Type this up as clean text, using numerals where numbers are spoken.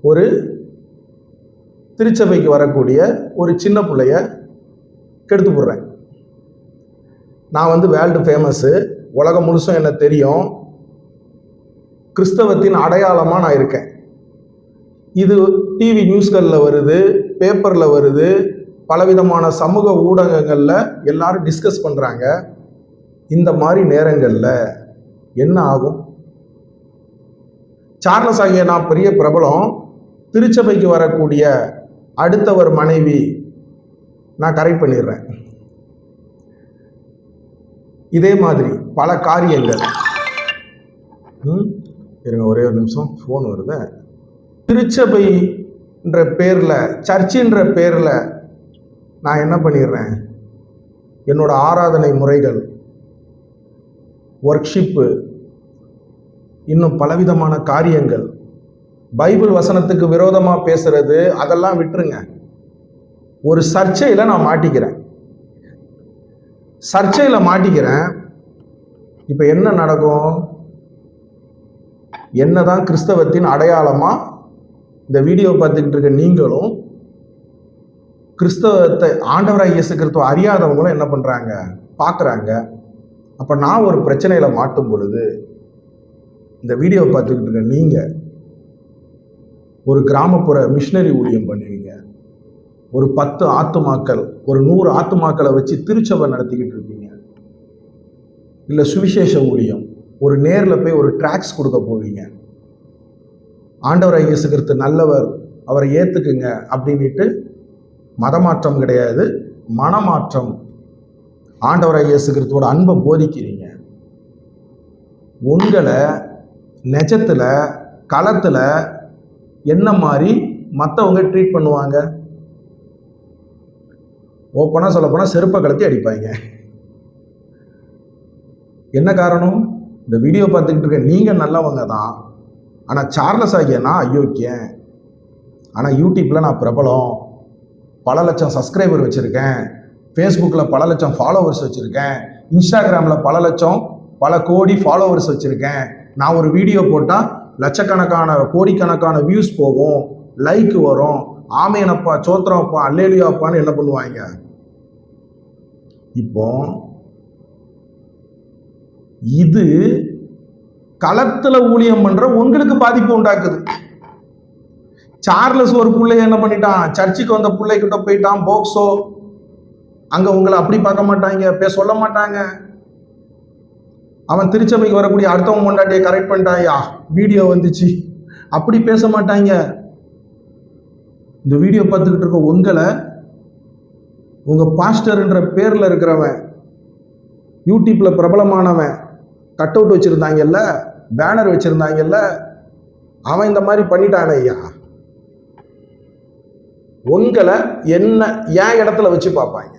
ஒரு திருச்சபைக்கு வரக்கூடிய ஒரு சின்ன பிள்ளைய கெடுத்து போடுறேன். நான் வேர்ல்டு ஃபேமஸ்ஸு, உலகம் முழுசும் என்ன தெரியும், கிறிஸ்தவத்தின் அடையாளமாக நான் இருக்கேன். இது டிவி நியூஸ்களில் வருது, பேப்பரில் வருது, பலவிதமான சமூக ஊடகங்களில் எல்லாரும் டிஸ்கஸ் பண்ணுறாங்க. இந்த மாதிரி நேரங்களில் என்ன ஆகும்? சார்லஸ் ஆகிய நான் பெரிய பிரபலம், திருச்சபைக்கு வரக்கூடிய அடுத்தவர் மனைவி நான் கரெக்ட் பண்ணிடுறேன். இதே மாதிரி பல காரியங்கள். இருங்க, ஒரே ஒரு நிமிஷம், ஃபோன் வருது. திருச்சபைன்ற பேரில், சர்ச்சின்ற பேரில் நான் என்ன பண்ணிடுறேன், என்னோட ஆராதனை முறைகள், ஒர்க்ஷிப்பு, இன்னும் பலவிதமான காரியங்கள், பைபிள் வசனத்துக்கு விரோதமாக பேசுறது, அதெல்லாம் விட்டுருங்க. ஒரு சர்ச்சையில் நான் மாட்டிக்கிறேன். இப்போ என்ன நடக்கும்? என்னதான் கிறிஸ்தவத்தின் அடையாளமாக இந்த வீடியோ பார்த்துக்கிட்டு இருக்க நீங்களும், கிறிஸ்தவத்தை ஆண்டவராக இயேசு கிறிஸ்துவ அறியாதவங்களும் என்ன பண்ணுறாங்க, பார்க்குறாங்க. அப்போ நான் ஒரு பிரச்சனையில் மாட்டும் பொழுது இந்த வீடியோ பார்த்துக்கிட்டு இருக்க நீங்கள் ஒரு கிராமப்புற மிஷினரி ஊழியம் பண்ணுவீங்க. ஒரு 10 ஆத்துமாக்கள், ஒரு 100 ஆத்துமாக்களை வச்சு திருச்சபை நடத்திக்கிட்டு இருப்பீங்க. இல்லை சுவிசேஷ ஊழியம், ஒரு நேரில் போய் ஒரு ட்ராக்ஸ் கொடுக்க போவீங்க. ஆண்டவராகிய இயேசு கிறிஸ்து நல்லவர், அவரை ஏற்றுக்குங்க அப்படின்ட்டு. மதமாற்றம் கிடையாது, மனமாற்றம். ஆண்டவராகிய இயேசு கிறிஸ்துவோட அன்பை போதிக்கிறீங்க. உங்களை நெஜத்தில் களத்தில் என்ன மாதிரி மற்றவங்க ட்ரீட் பண்ணுவாங்க? ஓப்பனாக சொல்லப்போனால் செருப்பை கலத்தி அடிப்பாங்க. என்ன காரணம்? இந்த வீடியோ பார்த்துக்கிட்டு இருக்க நீங்கள் நல்லவங்க தான், ஆனால் சார்லஸ் ஆகிய நான் அயோக்கியன். ஆனால் யூடியூப்பில் நான் பிரபலம், பல லட்சம் சப்ஸ்கிரைபர் வச்சுருக்கேன், ஃபேஸ்புக்கில் பல லட்சம் ஃபாலோவர்ஸ் வச்சுருக்கேன், இன்ஸ்டாகிராமில் பல கோடி ஃபாலோவர்ஸ் வச்சுருக்கேன். நான் ஒரு வீடியோ போட்டால் லட்சக்கணக்கான கோடிக்கணக்கான வியூஸ் போகும், லைக் வரும், ஆமேனப்பா சோத்திரப்பா அல்லேலியாப்பான்னு என்ன பண்ணுவாங்க. இப்போ இது களத்தில் ஊழியம் பண்ற உங்களுக்கு பாதிப்பு உண்டாக்குது. சார்லஸ் ஒரு பிள்ளைய என்ன பண்ணிட்டான், சர்ச்சுக்கு வந்த பிள்ளைகிட்ட போயிட்டான், போக்சோ. அங்க உங்களை அப்படி பார்க்க மாட்டாங்க, சொல்ல மாட்டாங்க. அவன் திருச்சபைக்கு வரக்கூடிய அடுத்தவங்க கொண்டாட்டியை கரெக்ட் பண்ணிட்டாயா, வீடியோ வந்துச்சு, அப்படி பேச மாட்டாங்க. இந்த வீடியோ பார்த்துக்கிட்டு இருக்க உங்களை, உங்க பாஸ்டர்ன்ற பேர்ல இருக்கிறவன், யூடியூப்ல பிரபலமானவன், கட் அவுட் வச்சிருந்தாங்கல்ல, பேனர் வச்சிருந்தாங்கல்ல, அவன் இந்த மாதிரி பண்ணிட்டானே ஐயா, உங்களை என்ன ஏன் இடத்துல வச்சு பார்ப்பாங்க.